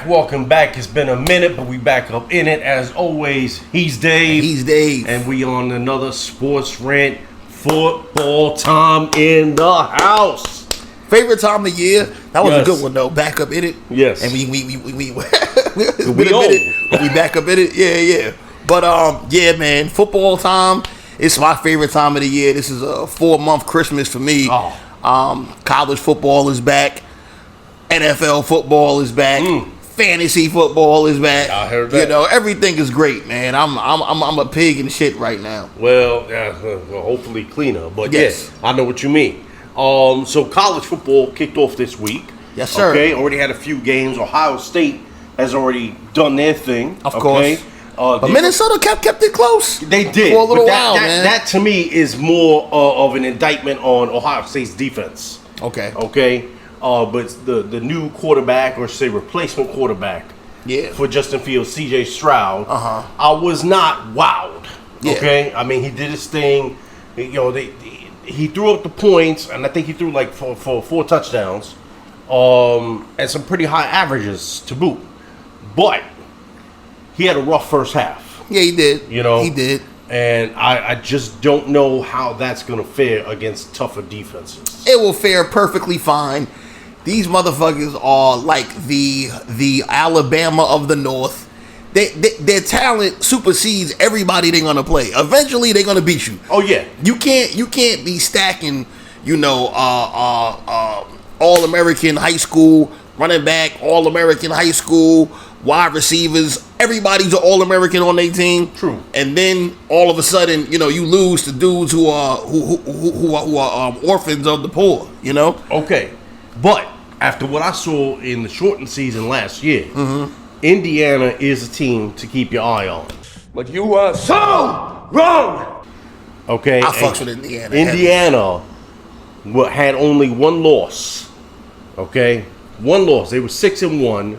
welcome back. It's been a minute, but we back up in it. As always, he's Dave. He's Dave. And we on another Sports Rant. Football time in the house. Favorite time of the year. That was a good one though. Back up in it. Yes. And we it's been a minute, but we back up in it. Yeah. But yeah, man, football time. It's my favorite time of the year. This is a 4-month Christmas for me. College football is back. NFL football is back. Fantasy football is back. I heard that. You know, everything is great, man. I'm a pig in shit right now. Well, hopefully cleaner, but yes, I know what you mean. So college football kicked off this week. Yes, sir. Okay, already had a few games. Ohio State has already done their thing. Of course. But Minnesota kept it close. They did. For a little while, man. That to me is more of an indictment on Ohio State's defense. Okay. But the new quarterback, or say replacement quarterback, for Justin Fields, C.J. Stroud, I was not wowed. Yeah. Okay, I mean he did his thing. You know, he threw up the points, and I think he threw like for 4 touchdowns, and some pretty high averages to boot. But he had a rough first half. Yeah, he did. You know, he did. And I just don't know how that's going to fare against tougher defenses. It will fare perfectly fine. These motherfuckers are like the Alabama of the North. Their talent supersedes everybody they're gonna play. Eventually, they're gonna beat you. Oh yeah. You can't be stacking. You know, All-American high school running back, All-American high school wide receivers. Everybody's an All-American on their team. True. And then all of a sudden, you know, you lose to dudes who are orphans of the poor. You know. Okay. But after what I saw in the shortened season last year, Indiana is a team to keep your eye on. But you are so wrong. Okay. I fucks with Indiana. Indiana had only one loss. Okay. One loss. They were 6-1,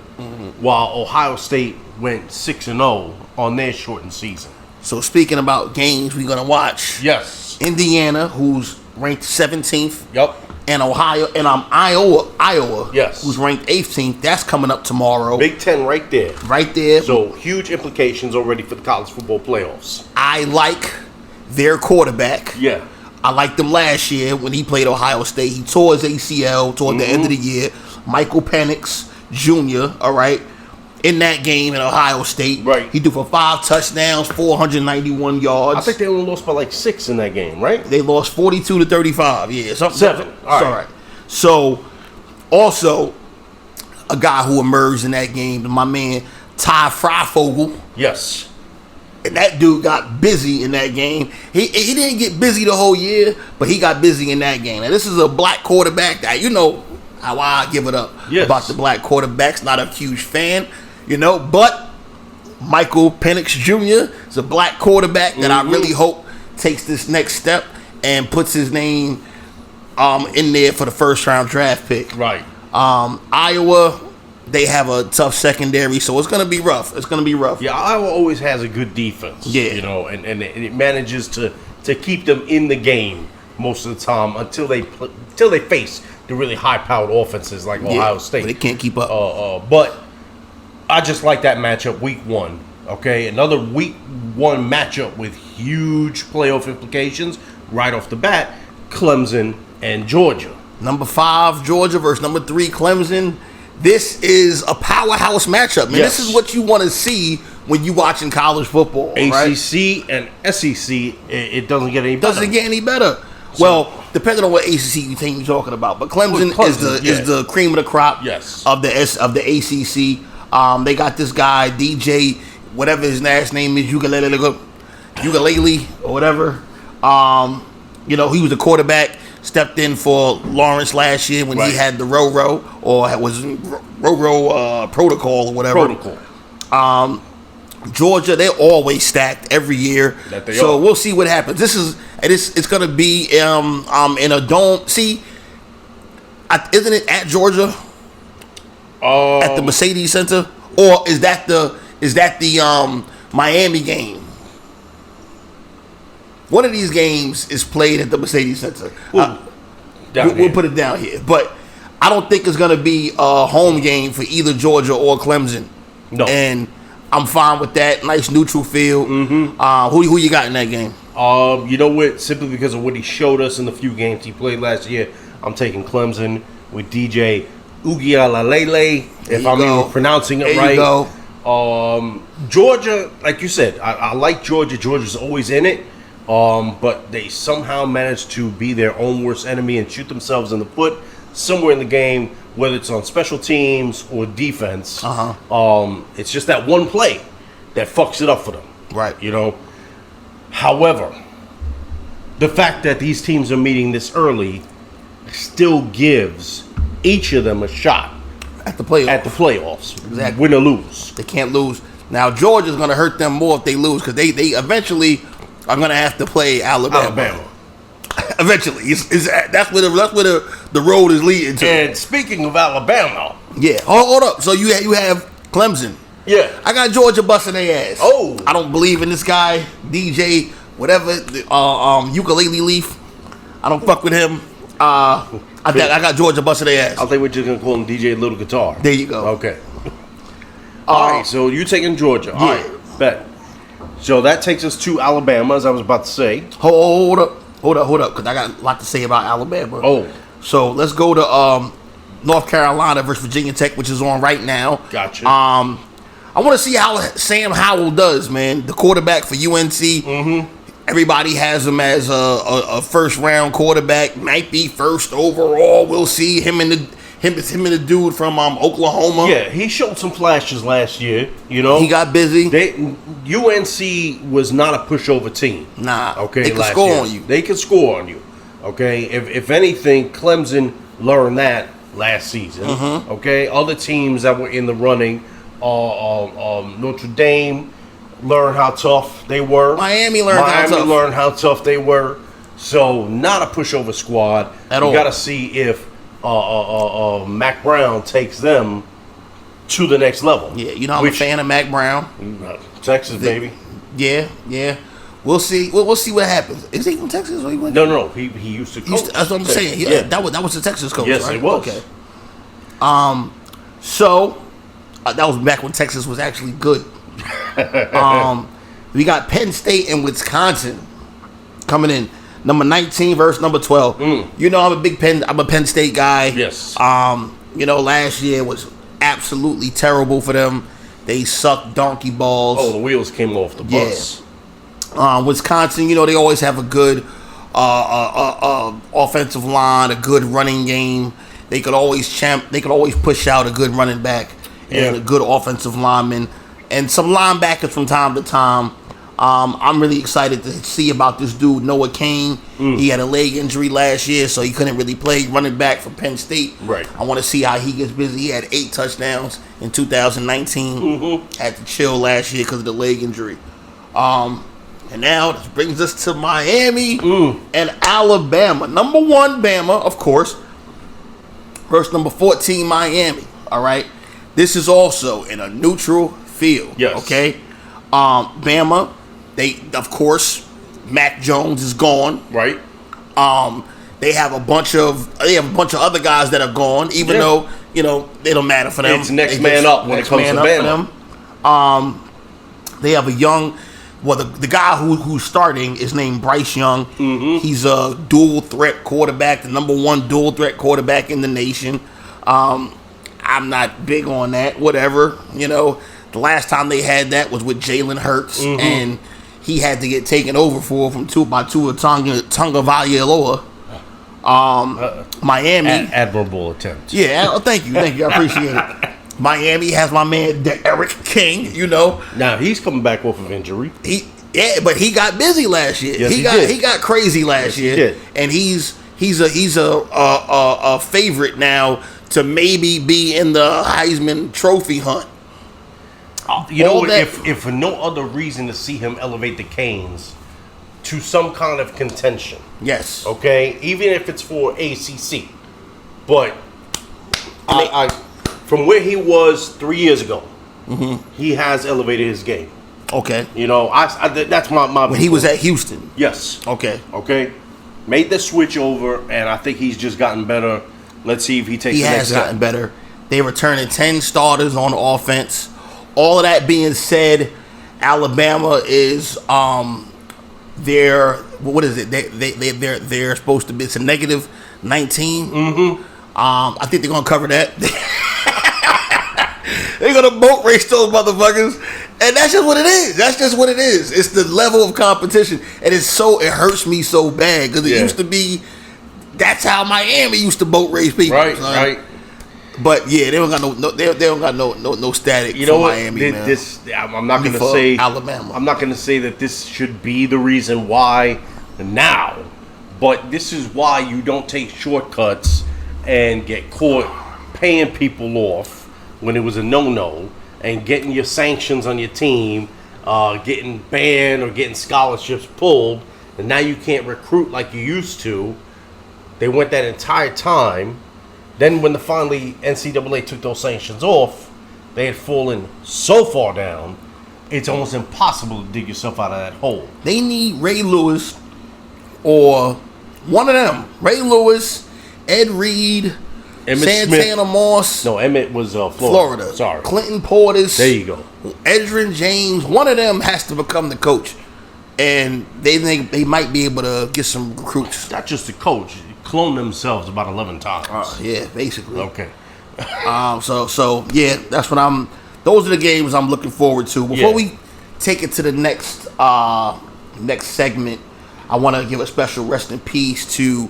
while Ohio State went 6-0 on their shortened season. So speaking about games we're gonna watch. Yes. Indiana, who's ranked 17th. Yep. And Ohio, and Iowa, yes, who's ranked 18th. That's coming up tomorrow. Big Ten right there. Right there. So huge implications already for the college football playoffs. I like their quarterback. Yeah. I liked him last year when he played Ohio State. He tore his ACL toward the end of the year. Michael Penix Jr., all right, in that game in Ohio State. Right. He threw for 5 touchdowns, 491 yards. I think they only lost by like 6 in that game, right? They lost 42-35. Yeah, something. 7. All right. So, also, a guy who emerged in that game, my man Ty Freifogel. Yes. And that dude got busy in that game. He didn't get busy the whole year, but he got busy in that game. And this is a black quarterback that, you know, how I give it up about the black quarterbacks. Not a huge fan, you know, but Michael Penix Jr. is a black quarterback that I really hope takes this next step and puts his name in there for the first round draft pick. Right. Iowa, they have a tough secondary, so it's going to be rough. Yeah, Iowa always has a good defense. Yeah. You know, and it manages to keep them in the game most of the time until they face the really high-powered offenses like Ohio State. But they can't keep up. But I just like that matchup week 1. Okay, another week 1 matchup with huge playoff implications right off the bat. Clemson and Georgia. Number 5 Georgia versus number 3 Clemson. This is a powerhouse matchup, man. Yes. This is what you want to see when you watching college football. ACC and SEC, it doesn't get any better. Well, depending on what ACC team you're talking about, but Clemson is the cream of the crop. Yes. Of the ACC. They got this guy DJ, whatever his last name is, ukulele or whatever. You know, he was a quarterback. Stepped in for Lawrence last year when he had the Ro-Ro, or was Ro-Ro protocol or whatever. Georgia, they're always stacked every year. So we'll see what happens. It's going to be in a dome. See, isn't it at Georgia? At the Mercedes Center, or is that the Miami game? One of these games is played at the Mercedes Center. We'll put it down here, but I don't think it's going to be a home game for either Georgia or Clemson. No. And I'm fine with that. Nice neutral field. Mm-hmm. Who you got in that game? You know what? Simply because of what he showed us in the few games he played last year, I'm taking Clemson with DJ Uiagalelei, if I'm even pronouncing it right. There you go. Georgia, like you said, I like Georgia. Georgia's always in it. But they somehow managed to be their own worst enemy and shoot themselves in the foot somewhere in the game, whether it's on special teams or defense. It's just that one play that fucks it up for them. Right. You know. However, the fact that these teams are meeting this early still gives each of them a shot at the playoffs. Exactly. Win or lose. They can't lose. Now Georgia's going to hurt them more if they lose because they eventually are going to have to play Alabama. Eventually, that's where the road is leading to. And speaking of Alabama, yeah, hold up. So you have Clemson. Yeah, I got Georgia busting their ass. Oh, I don't believe in this guy, DJ, whatever, ukulele leaf. I don't fuck with him. I got Georgia busting their ass. I think we're just gonna call him DJ Little Guitar. There you go. Okay. All right, so you taking Georgia? All right, bet. So that takes us to Alabama, as I was about to say. Hold up, because I got a lot to say about Alabama. Oh, so let's go to North Carolina versus Virginia Tech, which is on right now. Gotcha. I want to see how Sam Howell does, man. The quarterback for UNC. Mm-hmm. Everybody has him as a first round quarterback. Might be first overall. We'll see him and the dude from Oklahoma. Yeah, he showed some flashes last year. You know, he got busy. UNC was not a pushover team. Nah. Okay, they can score on you. They can score on you. Okay, if anything, Clemson learned that last season. Mm-hmm. Okay, other teams that were in the running, Notre Dame learned how tough they were. Miami learned how tough they were. So not a pushover squad at all. You got to see if Mac Brown takes them to the next level. Yeah, you know I'm a fan of Mac Brown. Texas, baby. Yeah. We'll see. We'll see what happens. Is he from Texas or he went? No. He used to coach. That's what I'm saying. Yeah. That was the Texas coach. Yes, right? it was. Okay. So that was back when Texas was actually good. We got Penn State and Wisconsin coming in. Number 19 versus number 12. You know I'm a Penn State guy. Yes. Last year was absolutely terrible for them. They sucked donkey balls. Oh, the wheels came off the bus. Yeah. Wisconsin, they always have a good offensive line, a good running game. They could always push out a good running back and a good offensive lineman and some linebackers from time to time. I'm really excited to see about this dude, Noah Cain. He had a leg injury last year, so he couldn't really play running back for Penn State. Right. I want to see how he gets busy. He had 8 touchdowns in 2019. Had to chill last year because of the leg injury. And now this brings us to Miami and Alabama. Number 1, Bama, of course, versus number 14, Miami. All right. This is also in a neutral field. Yes. Okay. Bama. Of course, Mac Jones is gone. Right. They have a bunch of other guys that are gone, even though they don't matter for them. It's next man up when it comes to Bama. They have a young. Well, the guy who's starting is named Bryce Young. He's a dual threat quarterback, the number 1 dual threat quarterback in the nation. I'm not big on that. Whatever, The last time they had that was with Jalen Hurts, and he had to get taken over by Tua Tagovailoa. Miami. Admirable attempt. Yeah, thank you. I appreciate it. Miami has my man Eric King. Now he's coming back off of injury. But he got busy last year. Yes, he got crazy last year, he did. And he's a favorite now to maybe be in the Heisman Trophy hunt. If for no other reason to see him elevate the Canes to some kind of contention. Yes. Okay? Even if it's for ACC. But I from where he was 3 years ago, he has elevated his game. Okay. That's my when he was at Houston. Yes. Okay. Made the switch over, and I think he's just gotten better Let's see if he takes He the next has step. gotten better. They returning 10 starters on offense. All of that being said, Alabama is they're what is it? They're supposed to be, it's a negative 19. Mm-hmm. I think they're gonna cover that. They're gonna boat race those motherfuckers, and that's just what it is. That's just what it is. It's the level of competition, and it hurts me so bad because it used to be. That's how Miami used to boat race people. Right, son. right. But yeah, they don't got they don't got no static. You know for what? Miami, man. I'm not going to say Alabama. I'm not going to say that this should be the reason why now, but this is why you don't take shortcuts and get caught paying people off when it was a no-no and getting your sanctions on your team, getting banned or getting scholarships pulled, and now you can't recruit like you used to. They went that entire time. Then when finally NCAA took those sanctions off, they had fallen so far down, it's almost impossible to dig yourself out of that hole. They need Ray Lewis or one of them. Ray Lewis, Ed Reed, Emmett Santana Smith. Moss. No, Emmett was Florida. Florida. Sorry. Clinton Portis. There you go. Edgerrin James. One of them has to become the coach. And they think they might be able to get some recruits. Not just the coach. Clone themselves about 11 times. Yeah, basically. Okay. So yeah, that's what those are the games I'm looking forward to. Before we take it to the next segment, I want to give a special rest in peace to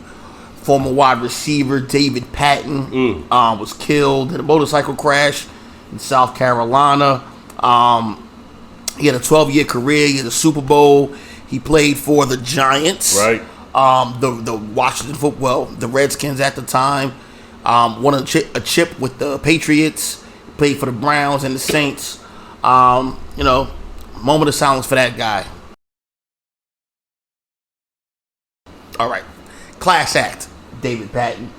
former wide receiver David Patton. Was killed in a motorcycle crash in South Carolina. He had a 12-year career. He had a Super Bowl. He played for the Giants. Right. The Washington football, the Redskins at the time, won a chip with the Patriots, played for the Browns and the Saints. Moment of silence for that guy. All right, class act, David Patton.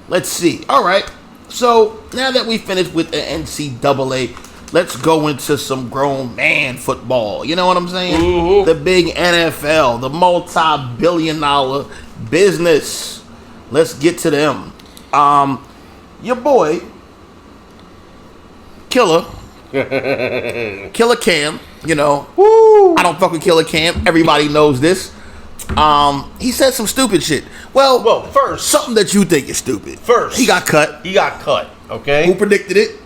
Let's see. All right, so now that we finished with the NCAA, let's go into some grown man football. You know what I'm saying? Mm-hmm. The big NFL, the multi-billion-dollar business. Let's get to them. Your boy, Killer Cam. Woo. I don't fuck with Killer Cam. Everybody knows this. He said some stupid shit. Well, first, something that you think is stupid. First, he got cut. Okay. Who predicted it?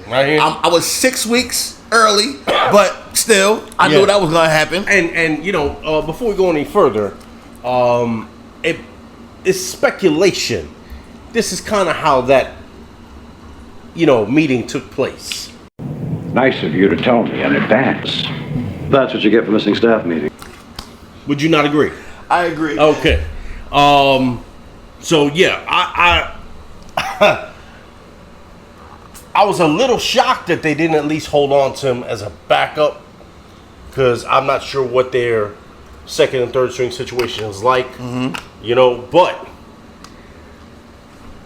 Right here. I was 6 weeks early, but still, I knew that was gonna happen. And before we go any further, it's speculation. This is kind of how that meeting took place. Nice of you to tell me in advance. That's what you get for missing staff meeting. Would you not agree? I agree. Okay. So yeah, I was a little shocked that they didn't at least hold on to him as a backup, because I'm not sure what their second and third string situation is like. Mm-hmm. But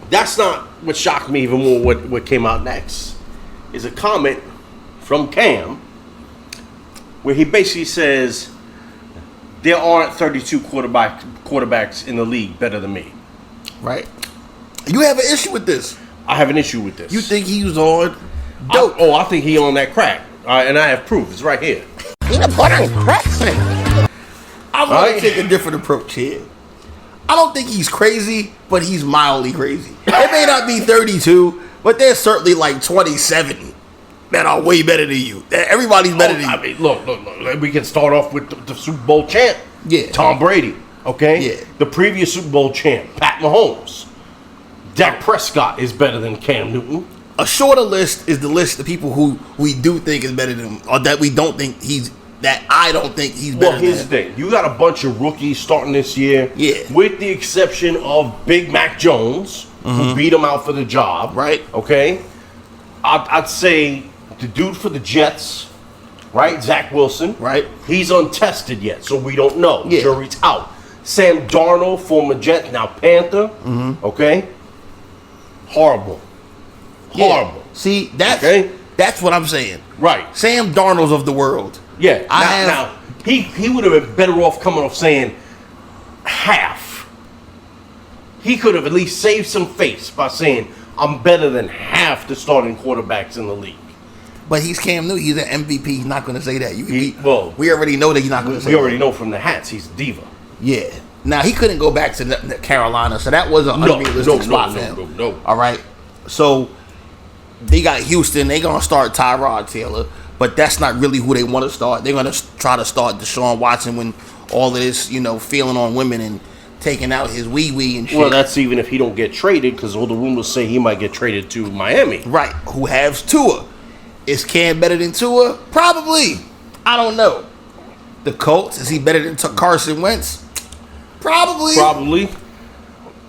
that's not what shocked me even more. What came out next is a comment from Cam where he basically says there aren't 32 quarterbacks in the league better than me. Right. You have an issue with this? I have an issue with this. You think he was on dope? I think he on that crack. And I have proof. It's right here. I'm going to take a different approach here. I don't think he's crazy, but he's mildly crazy. It may not be 32, but there's certainly like 27 that are way better than you. Everybody's better than you. I mean, look. We can start off with the Super Bowl champ. Yeah. Tom Brady. Okay? Yeah. The previous Super Bowl champ, Pat Mahomes. Dak Prescott is better than Cam Newton. A shorter list is the list of people who we do think is better than him, or that we don't think I don't think he's better than. Well, here's the thing. You got a bunch of rookies starting this year. Yeah. With the exception of Big Mac Jones, who beat him out for the job. Right. Okay? I'd say the dude for the Jets, right? Zach Wilson. Right. He's untested yet, so we don't know. Yeah. Jury's out. Sam Darnold, former Jet, now Panther. Okay? Horrible. Yeah. See, that's what I'm saying. Right. Sam Darnold's of the world. Yeah. Now he would have been better off coming off saying half he could have at least saved some face by saying, I'm better than half the starting quarterbacks in the league. But he's Cam Newton. He's an MVP. He's not going to say that. We already know that he's not going to say that. We already know from the hats he's a diva. Yeah. Now, he couldn't go back to Carolina, so that was an unrealistic spot for him. No. All right. So, they got Houston. They're going to start Tyrod Taylor, but that's not really who they want to start. They're going to try to start Deshaun Watson when all of this, feeling on women and taking out his wee-wee and shit. Well, that's even if he don't get traded, because all the rumors say he might get traded to Miami. Right. Who has Tua. Is Cam better than Tua? Probably. I don't know. The Colts, is he better than Carson Wentz? Probably.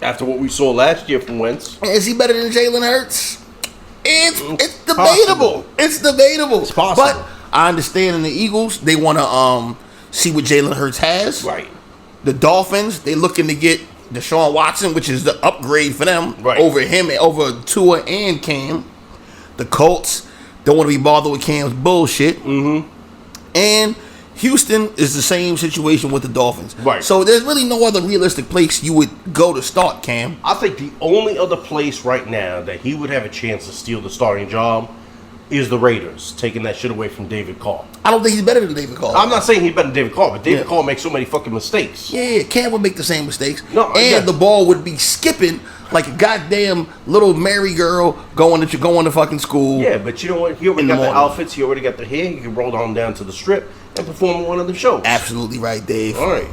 After what we saw last year from Wentz. Is he better than Jalen Hurts? It's debatable. Possible. It's debatable. It's possible. But I understand in the Eagles, they want to see what Jalen Hurts has. Right. The Dolphins, they looking to get Deshaun Watson, which is the upgrade for them, right, over Tua and Cam. The Colts don't want to be bothered with Cam's bullshit. Mm-hmm. And Houston is the same situation with the Dolphins. Right. So there's really no other realistic place you would go to start Cam. I think the only other place right now that he would have a chance to steal the starting job is the Raiders, taking that shit away from David Carr. I don't think he's better than David Carr. I'm not saying he's better than David Carr, but David Carr makes so many fucking mistakes. Yeah, Cam would make the same mistakes. No, and the ball would be skipping like a goddamn little Mary girl going to fucking school. Yeah, but you know what? He already got the outfits. He already got the hair. He can roll on down to the strip and perform on one of the shows. Absolutely right, Dave. All right.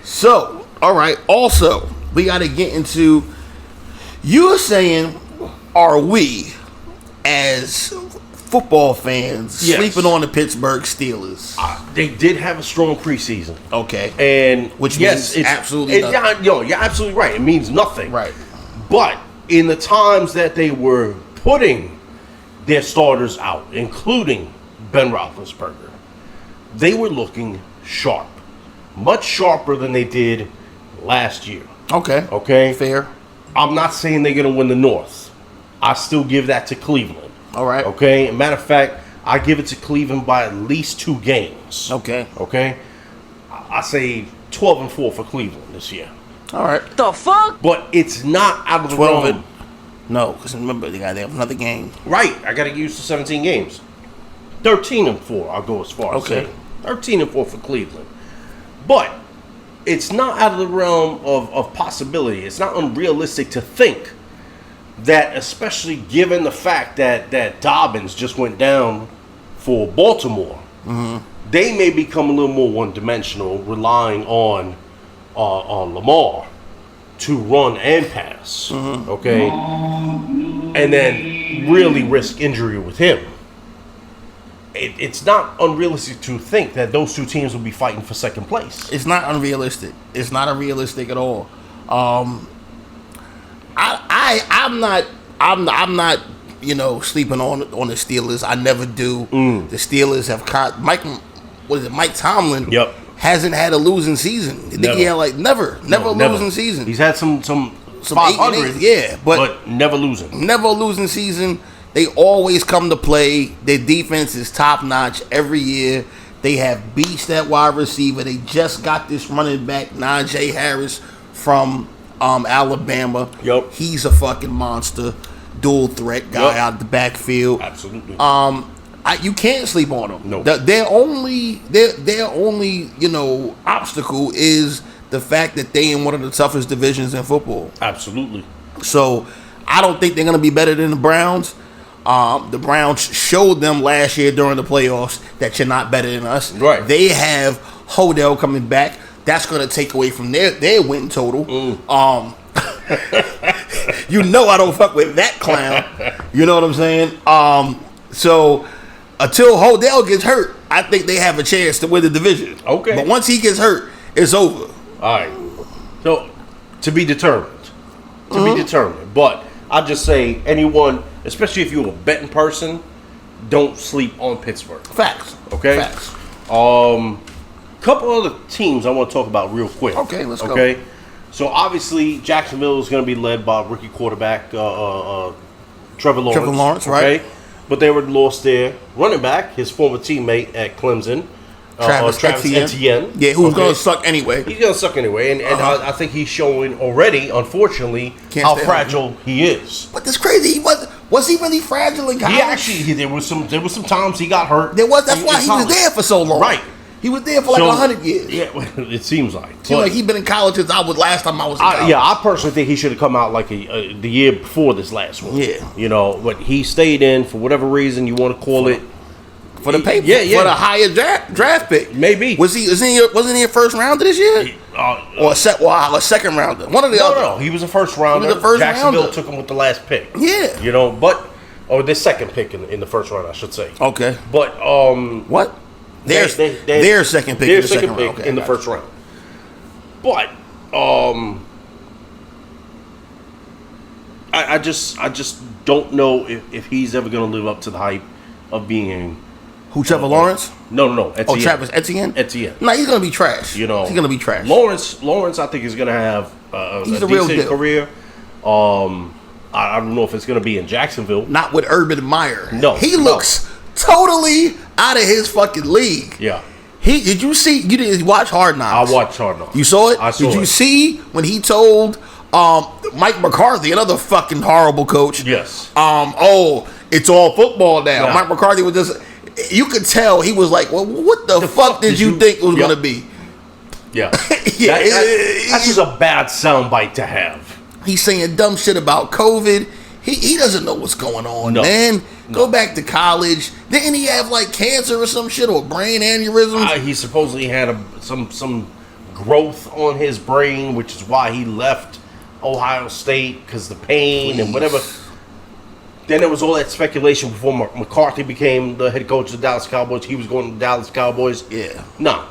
So, all right. Also, we got to get into. You're saying, are we, as football fans, sleeping on the Pittsburgh Steelers? They did have a strong preseason. Okay. And which means it's absolutely nothing. You're absolutely right. It means nothing. Right. But in the times that they were putting their starters out, including Ben Roethlisberger, they were looking sharp. Much sharper than they did last year. Okay. Fair. I'm not saying they're going to win the North. I still give that to Cleveland. All right. Okay. Matter of fact, I give it to Cleveland by at least 2 games. Okay. I say 12-4 for Cleveland this year. All right. The fuck? But it's not out of the 12 realm. No, because remember they have another game. Right. I got to get used to 17 games. 13-4. I'll go as far as saying 13-4 for Cleveland. But it's not out of the realm of possibility. It's not unrealistic to think that, especially given the fact that Dobbins just went down for Baltimore, they may become a little more one-dimensional, relying on Lamar to run and pass, okay? And then really risk injury with him. It's not unrealistic to think that those two teams will be fighting for second place. It's not unrealistic. It's not unrealistic at all. I'm not sleeping on the Steelers. I never do. The Steelers have caught Mike Tomlin. Yep. Hasn't had a losing season. I think he had never a losing season. He's had some 500, but never losing. Never a losing season. They always come to play. Their defense is top notch every year. They have beast at wide receiver. They just got this running back Najee Harris from Alabama. Yep. He's a fucking monster, dual threat guy out of the backfield. Absolutely. You can't sleep on them. No. Their only obstacle is the fact that they in one of the toughest divisions in football. Absolutely. So I don't think they're gonna be better than the Browns. The Browns showed them last year during the playoffs that you're not better than us. Right. They have Hodel coming back. That's gonna take away from their win total. I don't fuck with that clown. You know what I'm saying? So until Hodel gets hurt, I think they have a chance to win the division. Okay. But once he gets hurt, it's over. All right. So to be determined. But I'll just say anyone, especially if you're a betting person, don't sleep on Pittsburgh. Facts. Okay? Facts. Couple other teams I want to talk about real quick. Okay, let's go. Okay? So obviously Jacksonville is going to be led by rookie quarterback Trevor Lawrence. Trevor Lawrence, right. But they were lost their running back, his former teammate at Clemson, Travis Etienne. Yeah, who's going to suck anyway. He's going to suck anyway. And I think he's showing already, unfortunately, how fragile he is. But that's crazy. He was he really fragile in college? There was some times he got hurt. That's why he was there for so long. Right. He was there for like 100 years. Yeah, it seems like. Seems like he's been in college since last time I was in college. Yeah, I personally think he should have come out like the year before this last one. Yeah. But he stayed in for whatever reason you want to call it. For the paper, for the higher draft pick, maybe. Wasn't he a first rounder this year, or a second rounder? One of the other. No, he was a first rounder. Jacksonville took him with the last pick. Yeah, the second pick in the first round, I should say. Okay, but what? Their second pick in the first round. But I just don't know if he's ever going to live up to the hype of being. Who, Trevor Lawrence? No. Etienne. Travis Etienne? Etienne. No, he's going to be trash. He's going to be trash. Lawrence, I think, is going to have a decent career. I don't know if it's going to be in Jacksonville. Not with Urban Meyer. No. He looks totally out of his fucking league. Yeah. Did you see? You didn't watch Hard Knocks? I watched Hard Knocks. You saw it? I saw it. Did you see when he told Mike McCarthy, another fucking horrible coach? Yes. It's all football now. Yeah. Mike McCarthy was just. You could tell he was like, well, what the fuck did you think it was going to be? Yeah. That's just a bad soundbite to have. He's saying dumb shit about COVID. He doesn't know what's going on, man. Go back to college. Didn't he have like cancer or some shit or brain aneurysm? He supposedly had some growth on his brain, which is why he left Ohio State, because the pain and whatever. Then there was all that speculation before McCarthy became the head coach of the Dallas Cowboys. He was going to the Dallas Cowboys. Yeah. No.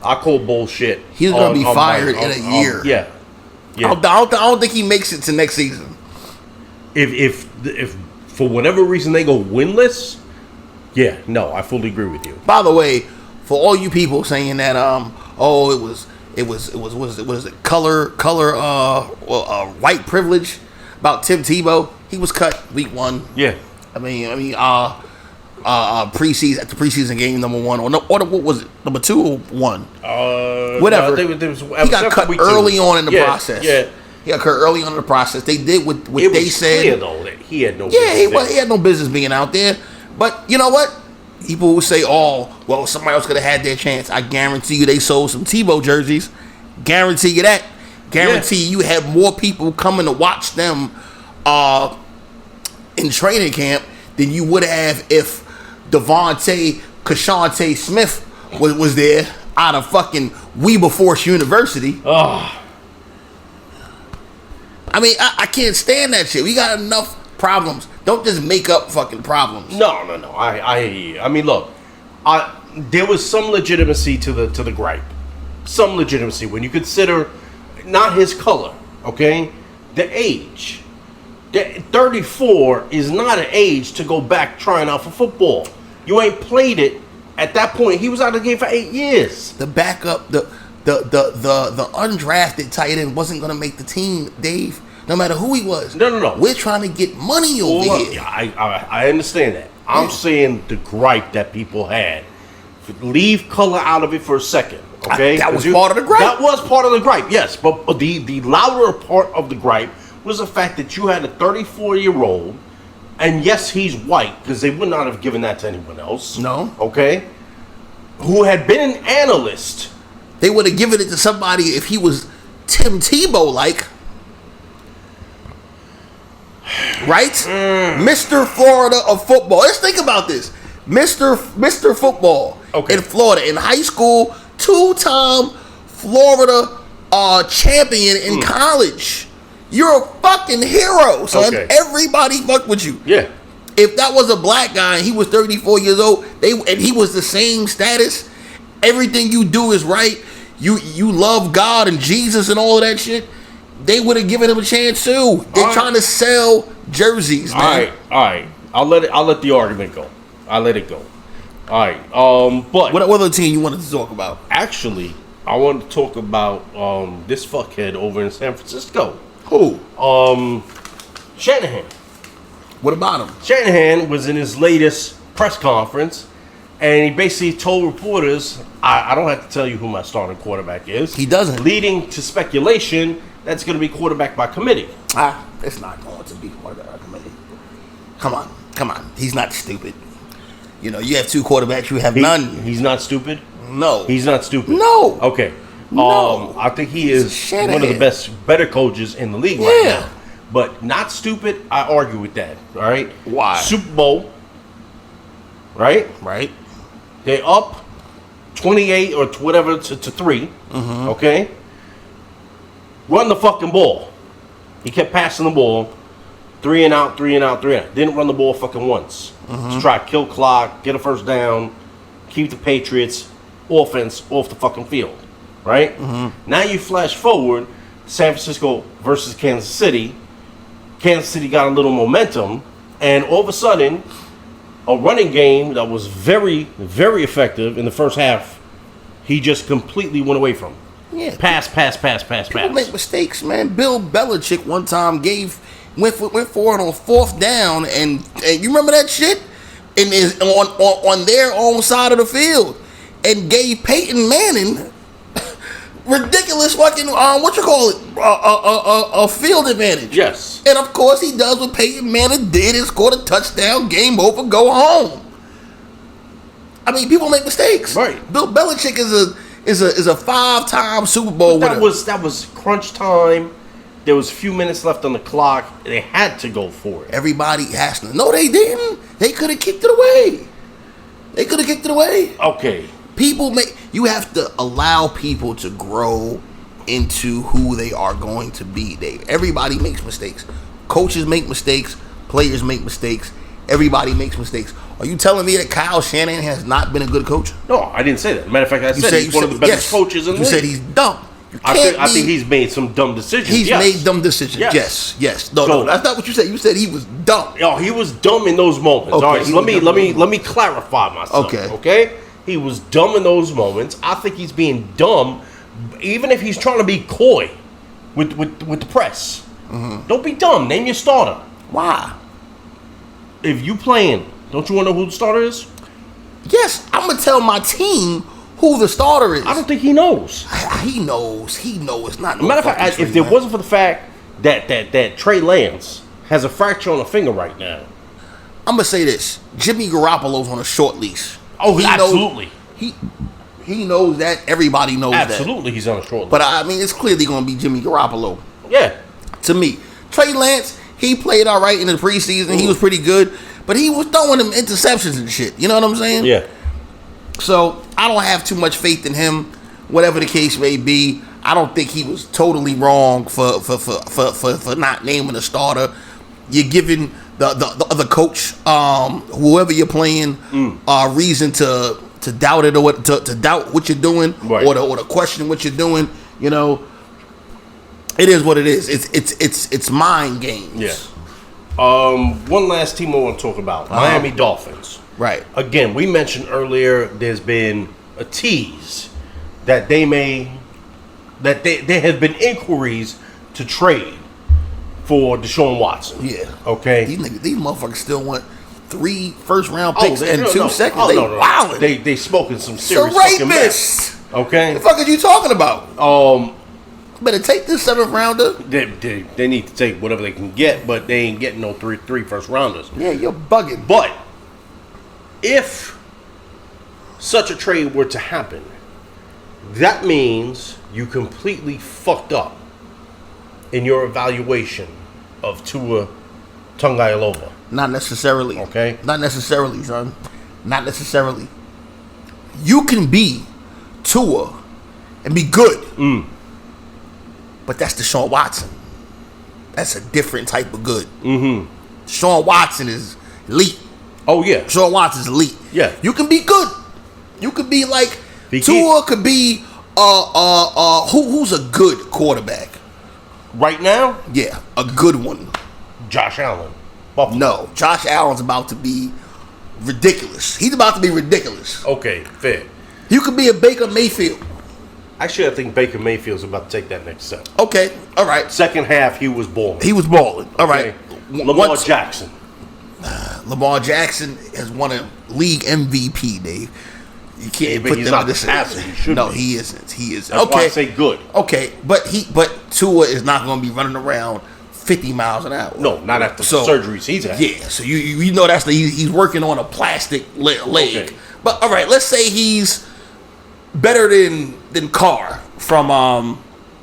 I call bullshit. He's going to be fired in a year. Yeah. I don't think he makes it to next season. If for whatever reason they go winless, I fully agree with you. By the way, for all you people saying that it was color white privilege about Tim Tebow. He was cut week 1. Yeah. I mean, preseason at the preseason game number 1 or what was it, number 2 or 1? Whatever. No, he got cut early on in the process. Yeah. He got cut early on in the process. They did what they said. Clear, though, that he had no. He had no business being out there. But you know what? People who say, somebody else could have had their chance. I guarantee you, they sold some Tebow jerseys. Guarantee you that. Guarantee you have more people coming to watch them in training camp than you would have if Kashante Smith was there out of fucking Wilberforce University. I mean, I can't stand that shit. We got enough problems. Don't just make up fucking problems. No. I hear you. I mean, look, there was some legitimacy to the gripe. Some legitimacy when you consider not his color, okay? The age. 34 is not an age to go back trying out for football. You ain't played it. At that point, he was out of the game for 8 years. The backup, the undrafted tight end wasn't going to make the team, Dave. No matter who he was. No. We're trying to get money over here. Yeah, I understand that. I'm saying the gripe that people had. Leave color out of it for a second, okay? That was part of the gripe. That was part of the gripe, yes. But the louder part of the gripe was the fact that you had a 34-year-old, and yes, he's white, because they would not have given that to anyone else. No. Okay? Who had been an analyst. They would have given it to somebody if he was Tim Tebow-like. Right? Mr. Florida of football. Let's think about this. Mr. Football in Florida. In high school, 2-time Florida champion in college. You're a fucking hero, son. Okay. Everybody fucked with you. Yeah. If that was a black guy and he was 34 years old, and he was the same status, everything you do is right. You love God and Jesus and all of that shit. They would have given him a chance too. They're trying to sell jerseys, man. All right. I'll let the argument go. I'll let it go. All right. But what other team you wanted to talk about? Actually, I wanted to talk about this fuckhead over in San Francisco. Who? Shanahan. What about him? Shanahan was in his latest press conference, And he basically told reporters, I don't have to tell you who my starting quarterback is. He doesn't. Leading to speculation that's going to be quarterback by committee. It's not going to be quarterback by committee. Come on. He's not stupid. You know, you have two quarterbacks, you have none. He's not stupid? No. He's not stupid? No. Okay. No. I think he is one of the better coaches in the league right now. But not stupid, I argue with that. All right? Why? Super Bowl. Right? Right. They're up 28 or whatever to 3. Mm-hmm. Okay? Run the fucking ball. He kept passing the ball. 3 and out, 3 and out, 3 and out. Didn't run the ball fucking once. To try to kill clock, get a first down, keep the Patriots offense off the fucking field. Right? Now you flash forward, San Francisco versus Kansas City. Kansas City got a little momentum, and all of a sudden, a running game that was very, very effective in the first half, he just completely went away from. Yeah. Pass. People make mistakes, man. Bill Belichick one time went for it on 4th down, and you remember that shit? And is on their own side of the field, and gave Peyton Manning ridiculous fucking a field advantage. Yes. And of course he does what Peyton Manning did and scored a touchdown, game over, go home. I mean, people make mistakes. Right. Bill Belichick is a 5-time Super Bowl winner. That was crunch time. There was a few minutes left on the clock. They had to go for it. Everybody has to. No, they didn't. They could have kicked it away. Okay. You have to allow people to grow into who they are going to be, Dave. Everybody makes mistakes. Coaches make mistakes. Players make mistakes. Everybody makes mistakes. Are you telling me that Kyle Shanahan has not been a good coach? No, I didn't say that. Matter of fact, I said he's one of the best coaches in the league. You said he's dumb. I think he's made some dumb decisions. He's made dumb decisions. Yes. No, that's not what you said. You said he was dumb. No, he was dumb in those moments. Okay, all right, so let me clarify myself. Okay. He was dumb in those moments. I think he's being dumb, even if he's trying to be coy with the press. Mm-hmm. Don't be dumb. Name your starter. Why? If you playing, don't you want to know who the starter is? Yes, I'm gonna tell my team who the starter is. I don't think he knows. He knows. It's not. Matter of fact, if there wasn't for the fact that Trey Lance has a fracture on a finger right now, I'm gonna say this: Jimmy Garoppolo's on a short leash. Oh, absolutely. He knows that. Everybody knows that. Absolutely, he's on a short leash. But I mean, it's clearly gonna be Jimmy Garoppolo. Yeah. To me, Trey Lance, he played all right in the preseason. He was pretty good, but he was throwing them interceptions and shit. You know what I'm saying? Yeah. So I don't have too much faith in him, whatever the case may be. I don't think he was totally wrong for not naming a starter. You're giving the other coach, whoever you're playing, reason to doubt it or to doubt what you're doing, right, or to question what you're doing. You know, it is what it is. It's mind games. Yeah. One last team I want to talk about: Miami Dolphins. Right. Again, we mentioned earlier there's been a tease that there have been inquiries to trade for Deshaun Watson. Yeah. Okay. These motherfuckers still want 3 first-round picks and 2 seconds. They wildin'. They smoking some serious fucking mess. Okay. What the fuck are you talking about? Better take this 7th rounder. They need to take whatever they can get, but they ain't getting no three first rounders. Yeah, you're bugging. But if such a trade were to happen, that means you completely fucked up in your evaluation of Tua Tagovailoa. Not necessarily. Okay? Not necessarily, son. Not necessarily. You can be Tua and be good. But that's Deshaun Watson. That's a different type of good. Deshaun Watson is elite. Oh, yeah. Deshaun Watson's elite. Yeah. You can be good. You could be like Tua could be who's a good quarterback? Right now? Yeah, a good one. Josh Allen. Buffalo. No, Josh Allen's about to be ridiculous. He's about to be ridiculous. Okay, fair. You could be a Baker Mayfield. Actually, I think Baker Mayfield's about to take that next step. Okay, all right. Second half, he was balling. All right. Lamar Jackson. Lamar Jackson has won a league MVP, Dave. You can't put them in the same. No, he isn't. He is. That's why I say good. Okay, but Tua is not going to be running around 50 miles an hour. No, not after the surgeries he's had. Yeah, so you know he's working on a plastic leg. Okay. But all right, let's say he's better than Carr from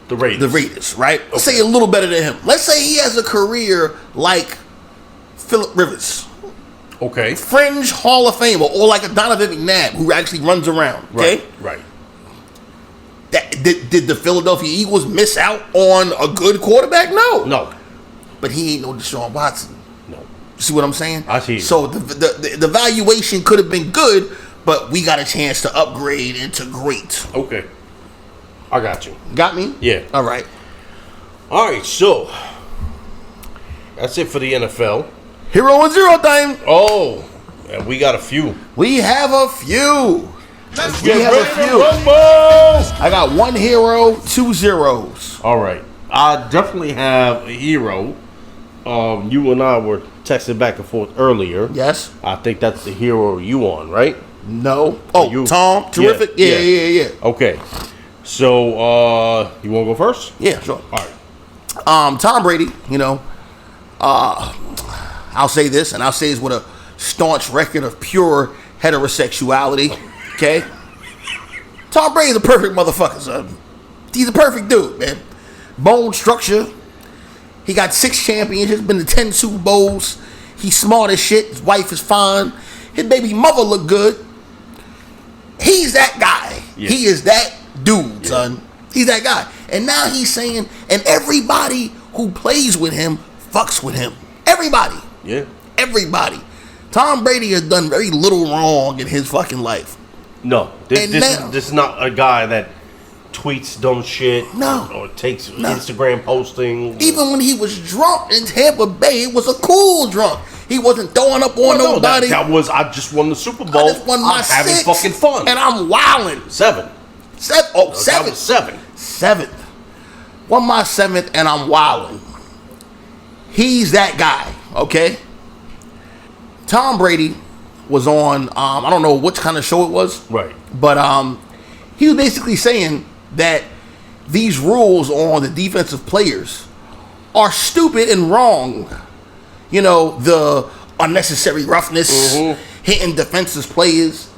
the Raiders, right? Let's say a little better than him. Let's say he has a career like Phillip Rivers. Okay. Fringe Hall of Famer, or like a Donovan McNabb who actually runs around. Okay? Right. Did the Philadelphia Eagles miss out on a good quarterback? No. But he ain't no Deshaun Watson. No. See what I'm saying? I see. So the valuation could have been good, but we got a chance to upgrade into great. Okay. I got you. Got me? Yeah. All right. So that's it for the NFL. Hero and zero time. Oh, and we got a few. We have a few. We have a few. I got 1 hero, 2 zeros. All right. I definitely have a hero. You and I were texting back and forth earlier. Yes. I think that's the hero you on, right? No. Oh, Tom. Terrific. Yeah. Okay. So, you want to go first? Yeah, sure. All right. Tom Brady, I'll say this, and I'll say this with a staunch record of pure heterosexuality, okay? Tom Brady's a perfect motherfucker, son. He's a perfect dude, man. Bone structure. He got 6 championships, been to 10 Super Bowls. He's smart as shit. His wife is fine. His baby mother look good. He's that guy. Yeah. He is that dude, son. He's that guy. And now he's saying, and everybody who plays with him fucks with him. Everybody. Yeah. Everybody. Tom Brady has done very little wrong in his fucking life. No. This is not a guy that tweets dumb shit. No. Or takes Instagram posting. Even when he was drunk in Tampa Bay, it was a cool drunk. He wasn't throwing up on nobody. That was, I just won the Super Bowl. I just won my 6th. Having fucking fun. And I'm wilding. 7. 7. Oh, 7. That was 7. 7th. Won my 7th and I'm wilding. He's that guy, okay? Tom Brady was on, I don't know which kind of show it was. Right. But he was basically saying that these rules on the defensive players are stupid and wrong. The unnecessary roughness, hitting defensive players.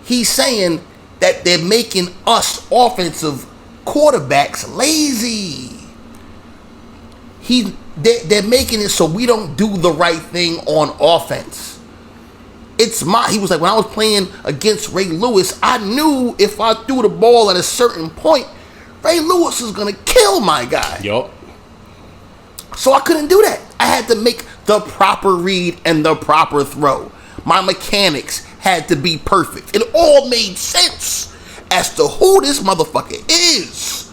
He's saying that they're making us offensive quarterbacks lazy. They're making it so we don't do the right thing on offense. He was like, when I was playing against Ray Lewis, I knew if I threw the ball at a certain point, Ray Lewis was going to kill my guy. Yup. So I couldn't do that. I had to make the proper read and the proper throw. My mechanics had to be perfect. It all made sense as to who this motherfucker is.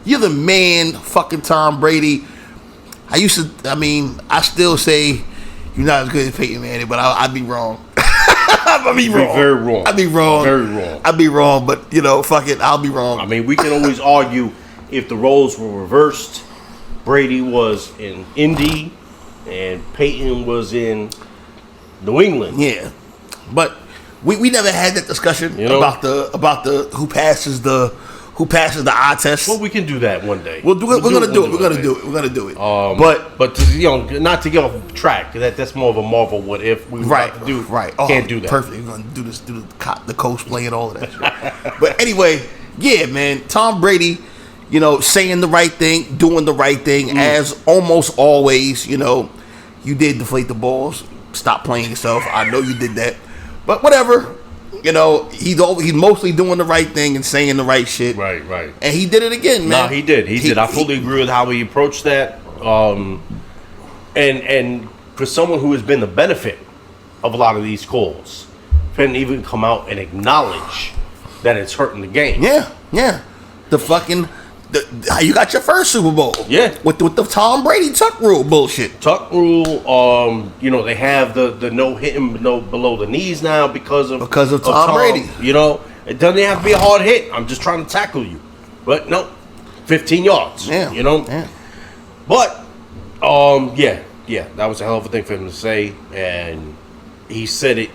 You're the man, fucking Tom Brady. I still say you're not as good as Peyton Manning, but I'd be wrong. I'd be wrong. Very wrong. I'd be wrong. Very wrong. I'd be wrong, but fuck it, I'll be wrong. I mean, we can always argue if the roles were reversed. Brady was in Indy, and Peyton was in New England. Yeah, but we never had that discussion about the who passes the eye test. Well, we can do that one day. We're gonna do it. But not to get off track. That's more of a Marvel what if. Can't do that. Perfect. We're gonna do this. Do the cosplay and all of that shit. But anyway, yeah, man. Tom Brady, saying the right thing, doing the right thing, as almost always. You did deflate the balls. Stop playing yourself. I know you did that, but whatever. He's mostly doing the right thing and saying the right shit. Right. And he did it again, man. No, he did. He did. I fully agree with how he approached that. And for someone who has been the benefit of a lot of these calls, couldn't even come out and acknowledge that it's hurting the game. Yeah. You got your first Super Bowl. Yeah. With the Tom Brady tuck rule bullshit. Tuck rule, they have the no hitting below the knees now because of Tom Brady. It doesn't have to be a hard hit. I'm just trying to tackle you. But no, 15 yards. Yeah. Yeah. But Yeah, that was a hell of a thing for him to say, and he said it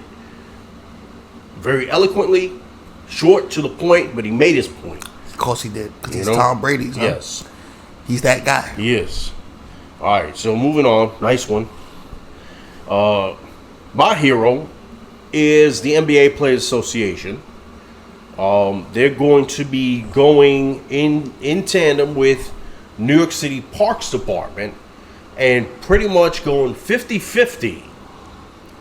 very eloquently, short to the point, but he made his point. Of course he did, because he's Tom Brady. Huh? Yes. He's that guy. He is. All right, so moving on. Nice one. My hero is the NBA Players Association. They're going to be going in tandem with New York City Parks Department and pretty much going 50-50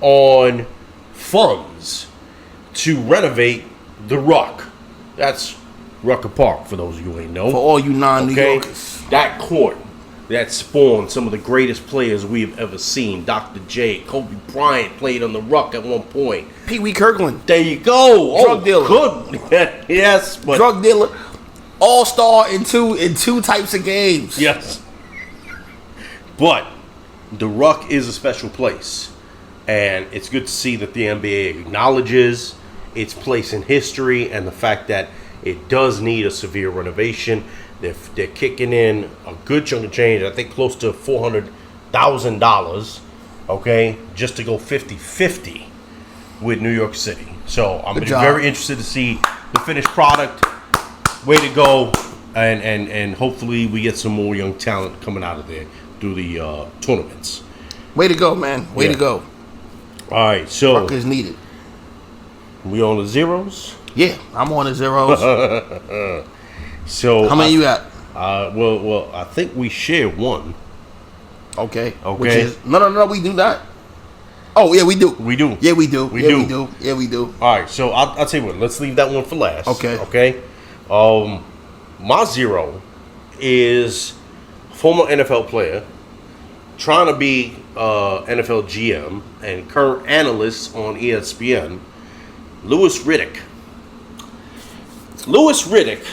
on funds to renovate the Ruck. That's Rucker Park, for those of you who ain't know. For all you non-New Yorkers. That court that spawned some of the greatest players we've ever seen. Dr. J, Kobe Bryant played on the Ruck at one point. Pee Wee Kirkland. There you go. Drug dealer. Good. Yes. But drug dealer. All-star in two types of games. Yes. But the Ruck is a special place. And it's good to see that the NBA acknowledges its place in history and the fact that it does need a severe renovation. They're kicking in a good chunk of change, I think close to $400,000, okay, just to go 50-50 with New York City. So I'm very interested to see the finished product. Way to go. And hopefully we get some more young talent coming out of there through the tournaments. Way to go, man. Way to go. All right, so Ruck is needed. We on the zeros? Yeah, I'm on the zeros. So how many you got? Well, I think we share one. Okay. Which is no, we do not. Oh yeah, we do. We do. Yeah, we do. We do. Yeah, we do. All right, so I'll tell you what. Let's leave that one for last. Okay. Okay. My zero is former NFL player trying to be NFL GM and current analyst on ESPN, Louis Riddick. Louis Riddick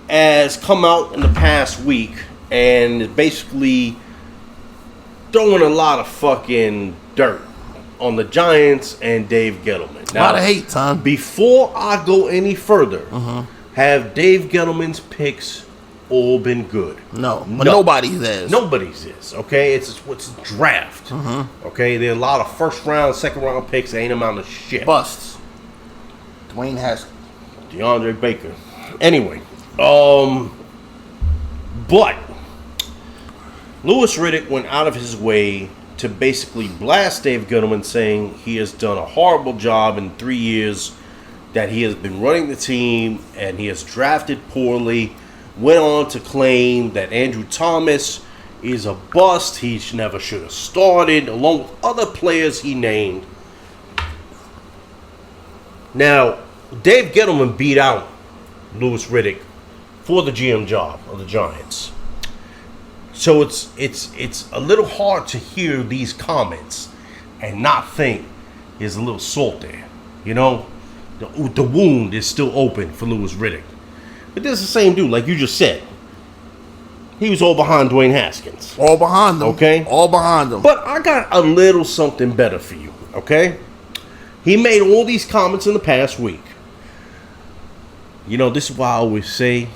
has come out in the past week and is basically throwing a lot of fucking dirt on the Giants and Dave Gettleman. Now, a lot of hate, son. Before I go any further, have Dave Gettleman's picks all been good? No, but nobody's is. Nobody's is. Okay, it's a draft. Okay, there are a lot of first round, second round picks. That ain't amount of shit. Busts. Dwayne Haskins. DeAndre Baker. Anyway, but Louis Riddick went out of his way to basically blast Dave Gettleman, saying he has done a horrible job in 3 years, that he has been running the team and he has drafted poorly. Went on to claim that Andrew Thomas is a bust. He never should have started, along with other players he named. Now, Dave Gettleman beat out Louis Riddick for the GM job of the Giants. So it's a little hard to hear these comments and not think there's a little salt there. You know, the wound is still open for Louis Riddick. But this is the same dude, like you just said. He was all behind Dwayne Haskins. All behind them. Okay? All behind them. But I got a little something better for you, okay? He made all these comments in the past week. You know, this is why I always say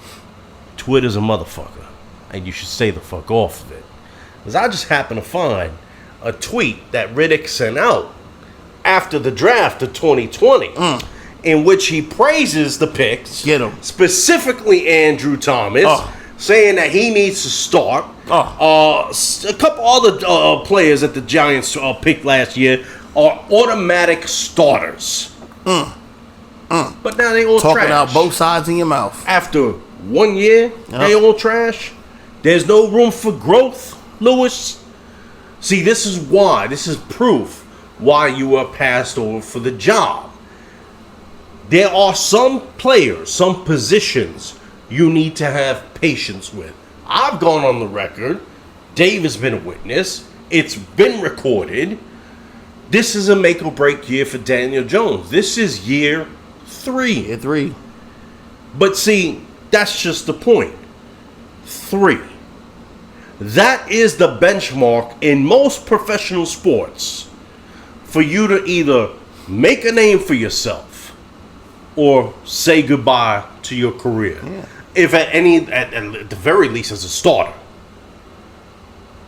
Twitter's a motherfucker. And you should stay the fuck off of it. Because I just happened to find a tweet that Riddick sent out after the draft of 2020. In which he praises the picks. Get him. Specifically Andrew Thomas. Saying that he needs to start. A couple other players that the Giants picked last year are automatic starters. But now they all talking trash. out both sides of your mouth. After 1 year, they all trash. There's no room for growth, Lewis. See, this is why. This is proof why you are passed over for the job. There are some players, some positions you need to have patience with. I've gone on the record. Dave has been a witness. It's been recorded. This is a make or break year for Daniel Jones. This is year 3. Year 3. But see, that's just the point. 3. That is the benchmark in most professional sports for you to either make a name for yourself or say goodbye to your career. Yeah. If at the very least as a starter.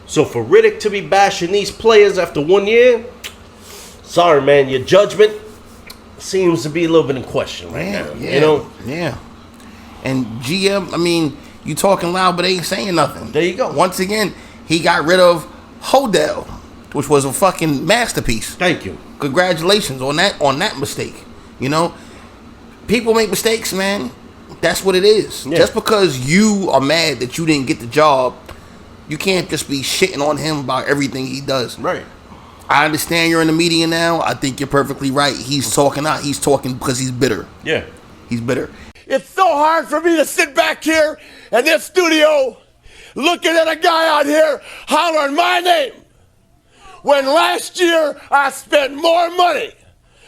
So for Riddick to be bashing these players after 1 year, sorry, man, your judgment seems to be a little bit in question right now. Yeah, you know? Yeah. And GM, I mean, you talking loud, but ain't saying nothing. There you go. Once again, he got rid of Hodel, which was a fucking masterpiece. Thank you. Congratulations on that mistake. You know, people make mistakes, man. That's what it is. Yeah. Just because you are mad that you didn't get the job, you can't just be shitting on him about everything he does. Right. I understand you're in the media now. I think you're perfectly right. He's talking out. He's talking because he's bitter. Yeah. He's bitter. It's so hard for me to sit back here in this studio looking at a guy out here hollering my name when last year I spent more money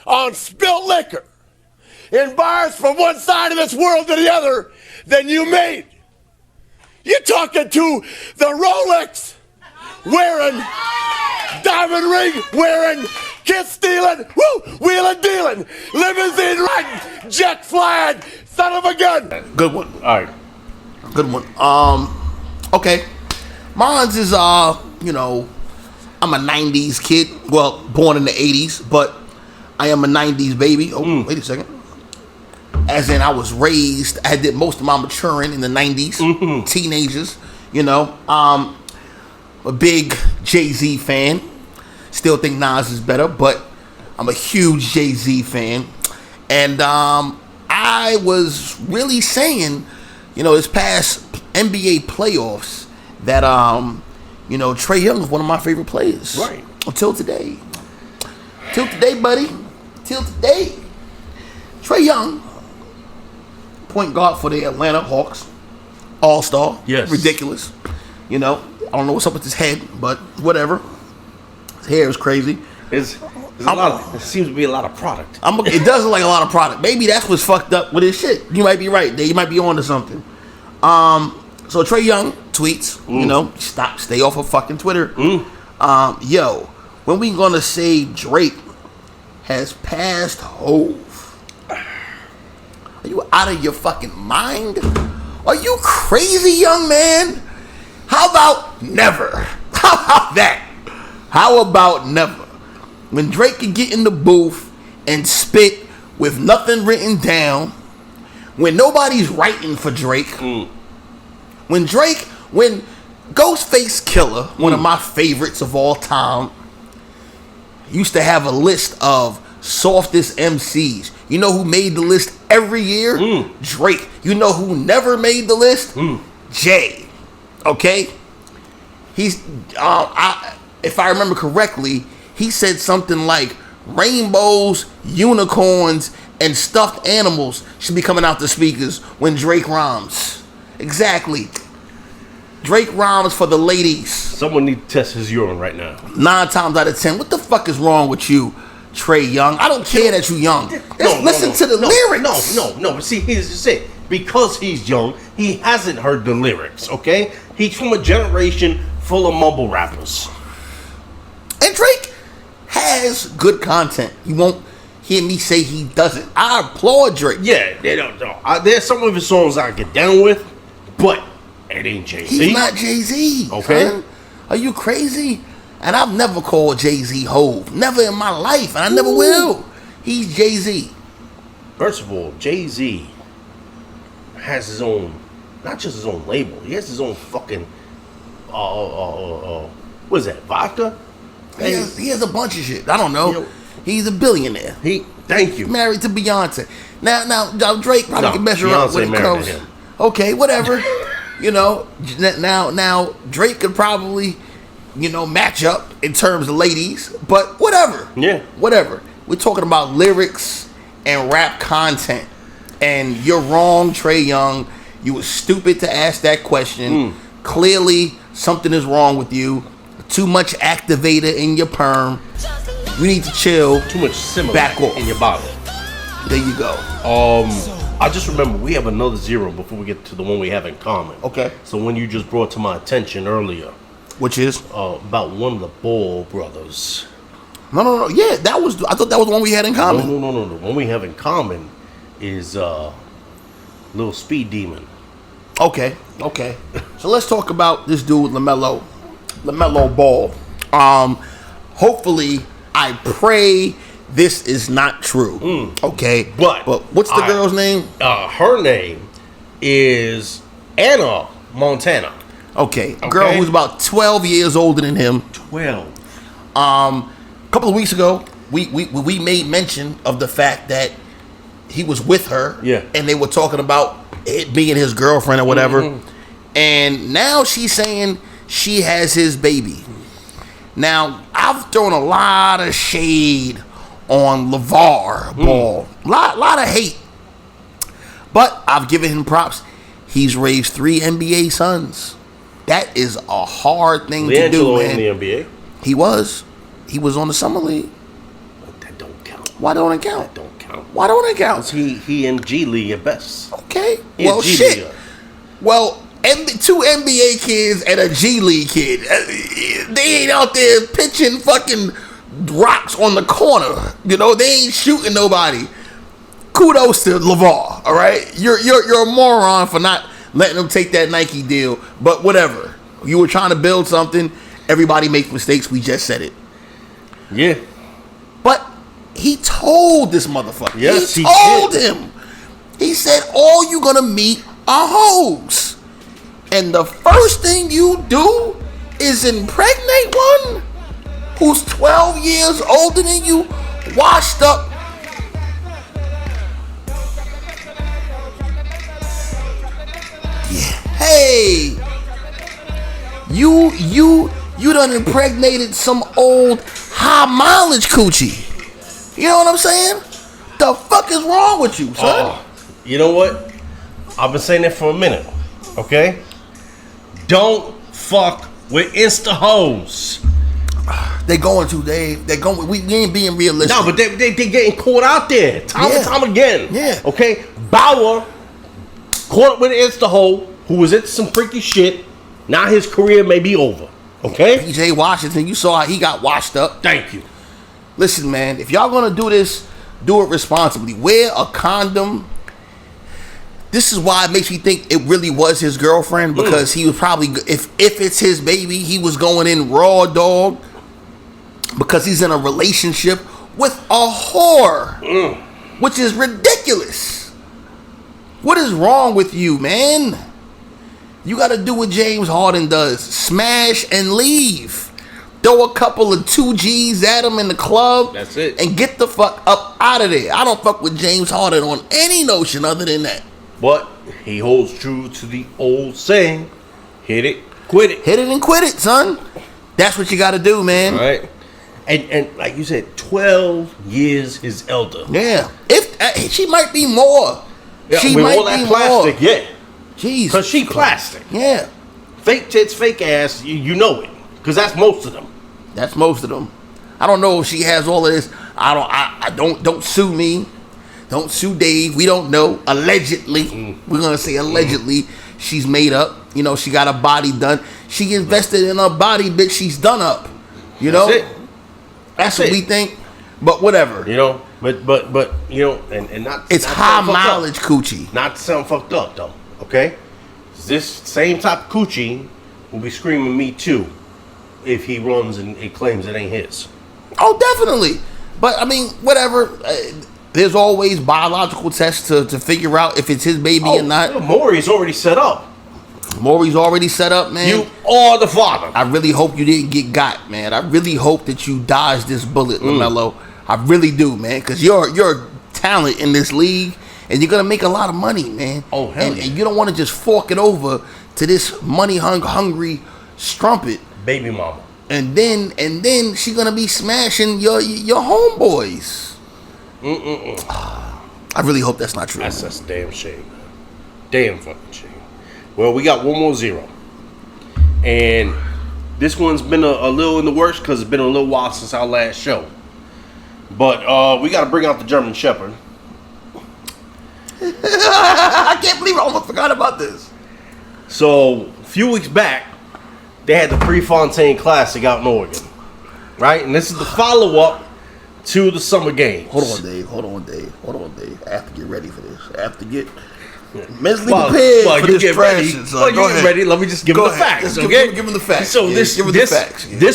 on spilt liquor in bars from one side of this world to the other than you made. You're talking to the Rolex wearing, diamond ring wearing, kiss stealing, wheeling dealing, limousine riding, jet flying, son of a gun. Good one. All right. Good one. Okay. Mine's is you know, I'm a 90s kid. Well, born in the 80s, but I am a 90s baby. Oh, wait a second. As in, I was raised, I did most of my maturing in the 90s, teenagers, you know. A big Jay-Z fan. Still think Nas is better, but I'm a huge Jay-Z fan. And I was really saying, you know, this past NBA playoffs that, you know, Trae Young is one of my favorite players. Right. Until today. Till today, buddy. Till today. Trae Young, point guard for the Atlanta Hawks, all-star. Yes. Ridiculous. You know, I don't know what's up with his head, but whatever. His hair is crazy. There seems to be a lot of product. It does look like a lot of product. Maybe that's what's fucked up with his shit. You might be right. You might be on to something. So Trae Young tweets, you know, stay off of fucking Twitter. Yo, when we gonna say Drake has passed Hove? Are you out of your fucking mind? Are you crazy, young man? How about never? How about that? How about never? When Drake could get in the booth and spit with nothing written down, when nobody's writing for Drake, when Ghostface Killer, one of my favorites of all time, used to have a list of softest MCs. You know who made the list every year? Drake. You know who never made the list? Jay. Okay? He's, if I remember correctly, he said something like rainbows, unicorns, and stuffed animals should be coming out the speakers when Drake rhymes. Exactly. Drake rhymes for the ladies. Someone need to test his urine right now. 9 times out of 10. What the fuck is wrong with you, Trae Young? I don't care that you young. Listen to the lyrics. No. But see, here's just it. Because he's young, he hasn't heard the lyrics, okay? He's from a generation full of mumble rappers. And Drake has good content. You won't hear me say he doesn't. I applaud Drake. Yeah, they don't know. There's some of his songs I get down with, but it ain't Jay-Z. He's not Jay-Z. Okay. Son. Are you crazy? And I've never called Jay-Z Hove. Never in my life. And I never will. He's Jay-Z. First of all, Jay-Z has his own, not just his own label. He has his own fucking, what is that, vodka? He has a bunch of shit. I don't know. You know, he's a billionaire. Thank you. Married to Beyonce. Now Drake probably can measure up when it Beyonce comes. married him. Okay, whatever. You know, now Drake could probably, you know, match up in terms of ladies, but whatever. Yeah. Whatever. We're talking about lyrics and rap content. And you're wrong, Trae Young. You were stupid to ask that question. Clearly, something is wrong with you. Too much activator in your perm. You need to chill. Too much Similac back off in your bottle. There you go. I just remember we have another zero before we get to the one we have in common. Okay. So when you just brought to my attention earlier, which is about one of the Ball brothers. No. Yeah, I thought that was the one we had in common. No. The one we have in common is Little Speed Demon. Okay. So let's talk about this dude LaMelo. LaMelo Ball. Hopefully, I pray this is not true. Okay, but what's the girl's name? Her name is Anna Montana. Okay, girl who's about 12 years older than him. 12. A couple of weeks ago, we made mention of the fact that he was with her. Yeah. And they were talking about it being his girlfriend or whatever. Mm-hmm. And now she's saying she has his baby. Now, I've thrown a lot of shade on LeVar Ball. Lot of hate. But I've given him props. He's raised 3 NBA sons. That is a hard thing to do, man. in the NBA. He was on the summer league. That don't count. Why don't it count? That don't count. Why don't it count? He in G League at best. Okay. Well, shit. Well, 2 NBA kids and a G League kid. They ain't out there pitching fucking rocks on the corner. You know, they ain't shooting nobody. Kudos to LeVar, all right? You're a moron for not letting them take that Nike deal, but whatever. You were trying to build something. Everybody makes mistakes. We just said it. Yeah. But he told this motherfucker. Yes, he told him. He said, all you gonna meet are hoes. And the first thing you do is impregnate one who's 12 years older than you, washed up. Yeah. Hey, you done impregnated some old high mileage coochie. You know what I'm saying? The fuck is wrong with you, son? You know what? I've been saying that for a minute. Okay? Don't fuck with Insta hoes. They going to, Dave. They going. We ain't being realistic. No, but they getting caught out there time and time again. Yeah. Okay? Bauer caught up with an Insta hoe who was into some freaky shit. Now his career may be over. Okay? PJ Washington, you saw how he got washed up. Thank you. Listen, man, if y'all gonna do this, do it responsibly. Wear a condom. This is why it makes me think it really was his girlfriend, because he was probably, if it's his baby, he was going in raw dog, because he's in a relationship with a whore, which is ridiculous. What is wrong with you, man? You got to do what James Harden does. Smash and leave. Throw a couple of 2Gs at him in the club. That's it. And get the fuck up out of there. I don't fuck with James Harden on any notion other than that. But he holds true to the old saying, hit it, quit it. Hit it and quit it, son. That's what you got to do, man. All right. And like you said, 12 years his elder. Yeah. If she might be more. Yeah, she with might all that be plastic, more. yeah. Jeez. Because she plastic. Yeah. Fake tits, fake ass, you know it. Because that's most of them. That's most of them. I don't know if she has all of this. I don't sue me. Don't sue Dave. We don't know. Allegedly. We're going to say allegedly. She's made up. You know, she got her body done. She invested in her body, bitch. She's done up. You know? That's what we think. But whatever. You know? But you know, and not. It's not high mileage coochie. Not to sound fucked up, though. Okay? This same type of coochie will be screaming me too if he runs and it claims it ain't his. Oh, definitely. But, I mean, whatever. There's always biological tests to figure out if it's his baby or not. Maury's already set up. Maury's already set up, man. You are the father. I really hope you didn't get got, man. I really hope that you dodged this bullet, LaMelo. I really do, man, because you're talent in this league, and you're gonna make a lot of money, man. Oh, hell yeah. And you don't want to just fork it over to this money hungry strumpet, baby mama. And then she's gonna be smashing your homeboys. I really hope that's not true. That's a damn shame. Damn fucking shame. Well, we got one more 0. And this one's been a little in the works because it's been a little while since our last show. But we got to bring out the German Shepherd. I can't believe I almost forgot about this. So, a few weeks back, they had the Prefontaine Classic out in Oregon. Right? And this is the follow-up to the Summer Games. Hold on, Dave. I have to get ready for this. I have to get Mentally prepared for this trashing, son. Well, you get ready. Let me just give him the facts. Okay? Give him the facts. So this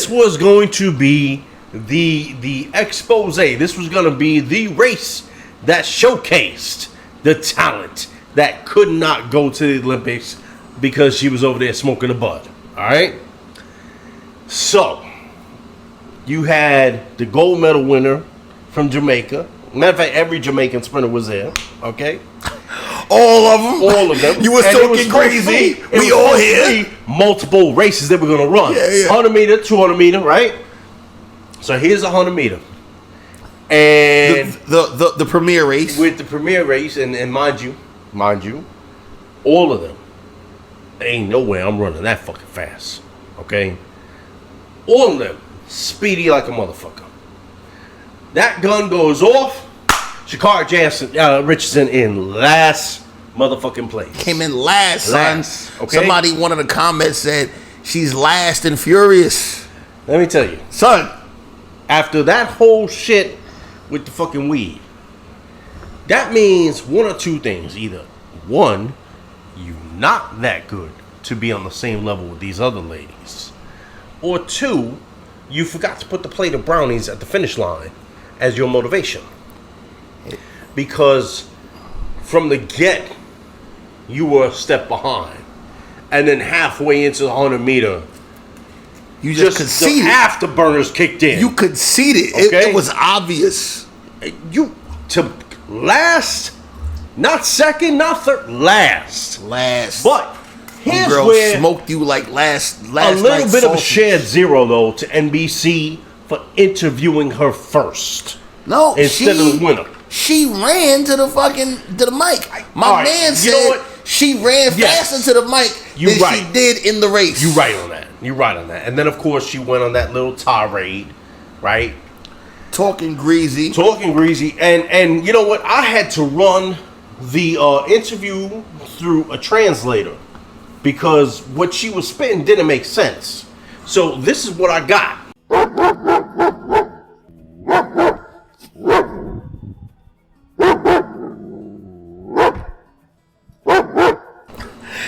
was going to be the expose. This was going to be the race that showcased the talent that could not go to the Olympics because she was over there smoking a bud. All right. So you had the gold medal winner from Jamaica. Matter of fact, every Jamaican sprinter was there. Okay. All of them. All of them. You were talking crazy. We all here. Multiple races that we're gonna run. Yeah. 100 meter, 200 meter, right? So here's a 100 meter, and the premier race. With the premier race, and mind you, all of them. Ain't no way I'm running that fucking fast. Okay. All of them speedy like a motherfucker. That gun goes off. Sha'carri Richardson in last motherfucking place. Came in last, son. Okay? Somebody, one of the comments said she's last and furious. Let me tell you, son. After that whole shit with the fucking weed, that means one or two things. Either one, you not that good to be on the same level with these other ladies, or two, you forgot to put the plate of brownies at the finish line as your motivation. Because from the get, you were a step behind. And then halfway into the 100 meter, you just conceded. The afterburners kicked in. You conceded. Okay? It was obvious. You to last, not second, not third, last. But here's girl where smoked you like last a little bit of a shared zero though to NBC for interviewing her first. No, instead of the winner. She ran to the mic. My man said she ran faster to the mic than she did in the race. You're right on that. And then of course she went on that little tirade, right? Talking greasy. And you know what? I had to run the interview through a translator because what she was spitting didn't make sense. So this is what I got.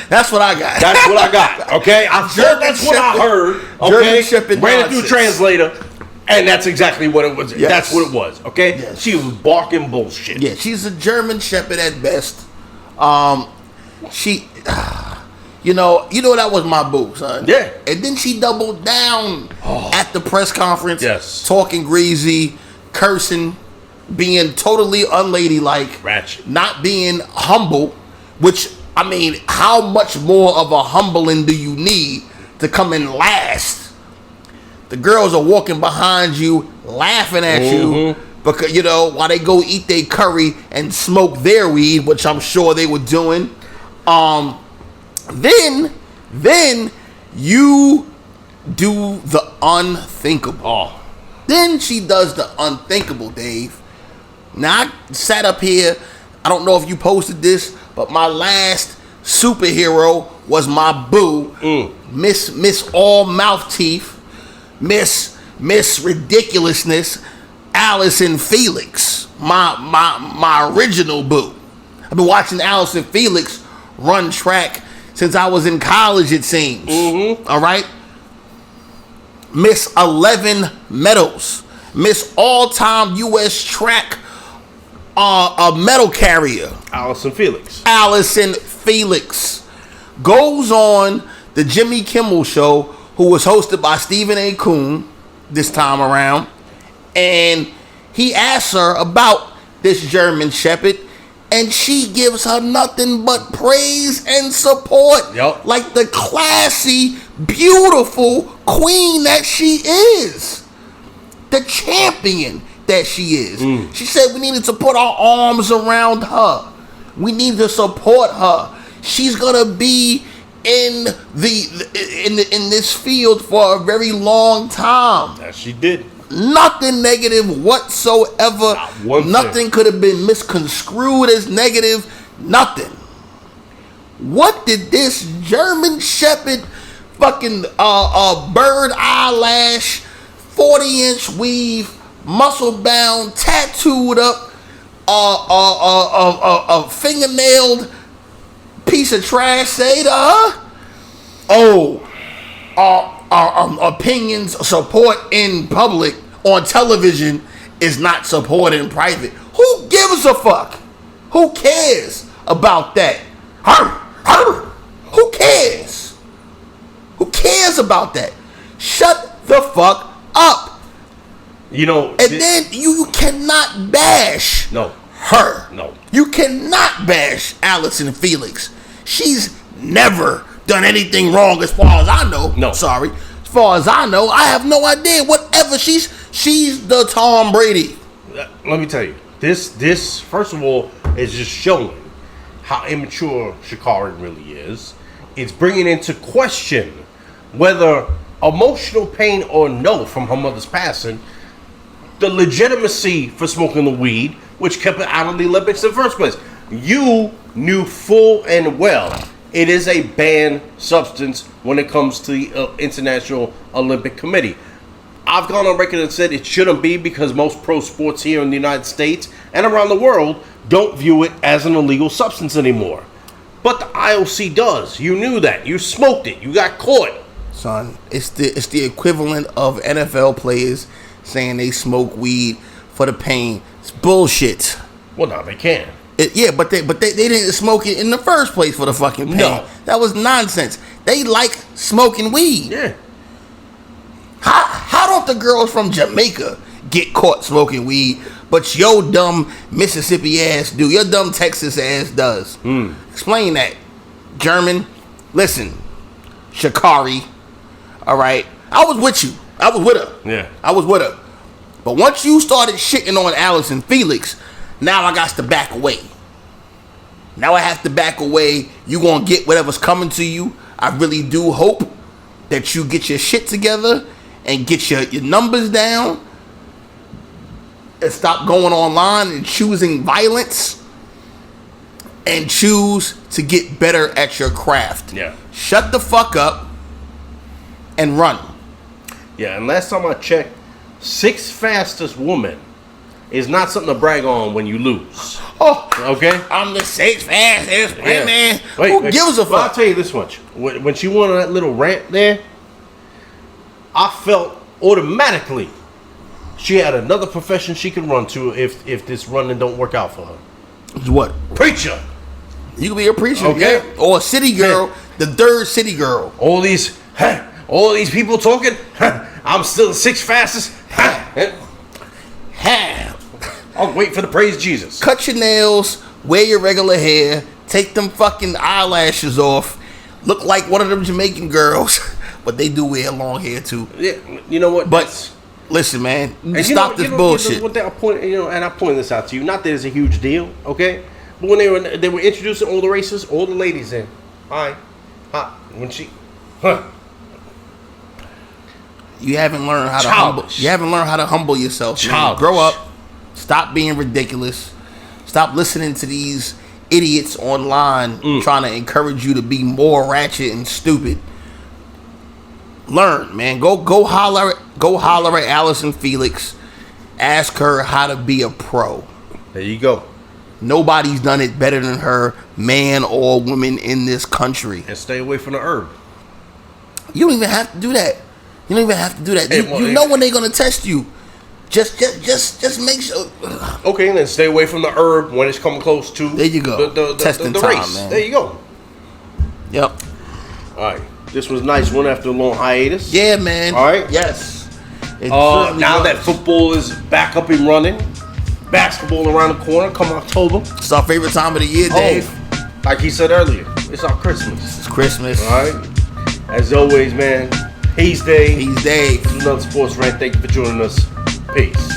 That's what I got. That's what I got. Okay, I thought that's what I heard. Okay, ran it through a translator, and that's exactly what it was. Yes. That's what it was. Okay, yes. She was barking bullshit. Yeah, she's a German Shepherd at best. She, you know that was my boo, son. Yeah, and then she doubled down at the press conference. Yes, talking greasy, cursing, being totally unladylike, ratchet, not being humble, which. I mean, how much more of a humbling do you need to come in last? The girls are walking behind you, laughing at you, because while they go eat their curry and smoke their weed, which I'm sure they were doing. Then you do the unthinkable. Then she does the unthinkable, Dave. Now I sat up here. I don't know if you posted this, but my last superhero was my boo, Miss All Mouth Teeth, Miss Ridiculousness, Allison Felix, my original boo. I've been watching Allison Felix run track since I was in college, it seems. All right, Miss 11 medals, Miss All-Time U.S. Track. A medal carrier, Allison Felix goes on the Jimmy Kimmel Show, who was hosted by Stephen A. Coon this time around, and he asks her about this German Shepherd, and she gives her nothing but praise and support, like the classy, beautiful queen that she is, the champion that she is. She said we needed to put our arms around her. We need to support her. She's gonna be in this field for a very long time. That she did. Nothing negative whatsoever. Nothing could have been misconstrued as negative. Nothing. What did this German Shepherd fucking bird eyelash, 40-inch weave, muscle bound, tattooed up, fingernailed piece of trash say to her, "Oh, our opinions support in public on television is not support in private." Who gives a fuck? Who cares about that? Who cares? Who cares about that? Shut the fuck up. You know, and then you cannot bash her. No. You cannot bash Allison Felix. She's never done anything wrong as far as I know. No. Sorry. As far as I know, I have no idea. Whatever. She's the Tom Brady. Let me tell you. This first of all is just showing how immature Sha'carri really is. It's bringing into question whether emotional pain or no from her mother's passing, the legitimacy for smoking the weed, which kept it out of the Olympics in the first place. You knew full and well it is a banned substance when it comes to the International Olympic Committee. I've gone on record and said it shouldn't be because most pro sports here in the United States and around the world don't view it as an illegal substance anymore. But the IOC does. You knew that. You smoked it. You got caught. Son, it's the equivalent of NFL players saying they smoke weed for the pain. It's bullshit. Well, no, they can. But they didn't smoke it in the first place for the fucking pain. No. That was nonsense. They like smoking weed. Yeah. How don't the girls from Jamaica get caught smoking weed, but your dumb Mississippi ass do, your dumb Texas ass does? Explain that. German, listen, Sha'carri, all right? I was with you. I was with her. Yeah. I was with her. But once you started shitting on Allison Felix, now I got to back away. Now I have to back away. You gonna get whatever's coming to you. I really do hope that you get your shit together and get your numbers down and stop going online and choosing violence and choose to get better at your craft. Yeah. Shut the fuck up and run. Yeah, and last time I checked, 6th fastest woman is not something to brag on when you lose. Oh, okay? I'm the 6th fastest woman. Wait, Who gives a fuck? Well, I'll tell you this much. When she went on that little rant there, I felt automatically she had another profession she could run to if this running don't work out for her. What? Preacher. You can be a preacher, Okay. yeah. Or a city girl, the third city girl. All these people talking, I'm still the 6th fastest. I'll wait for the praise Jesus. Cut your nails, wear your regular hair, take them fucking eyelashes off, look like one of them Jamaican girls, but they do wear long hair too. Yeah, you know what? But listen, man, stop this bullshit. One thing I point this out to you. Not that it's a huge deal, okay? But when they were introducing all the races, all the ladies in. You haven't learned how to humble. You haven't learned how to humble yourself. Grow up. Stop being ridiculous. Stop listening to these idiots online trying to encourage you to be more ratchet and stupid. Learn, man. Go holler at Allison Felix. Ask her how to be a pro. There you go. Nobody's done it better than her, man or woman in this country. And stay away from the herb. You don't even have to do that. You know when they're gonna test you. Just make sure. Okay, and then stay away from the herb when it's coming close to. There you go. The Testing the time, race. man. There you go. Yep. All right. This was a nice one after a long hiatus. Yeah, man. All right. Yes. Now that football is back up and running, basketball around the corner come October. It's our favorite time of the year, Dave. Like he said earlier, it's our Christmas. It's Christmas. All right. As always, man. Peace, Dave. Peace, Dave. This is another Sports Rant. Thank you for joining us. Peace.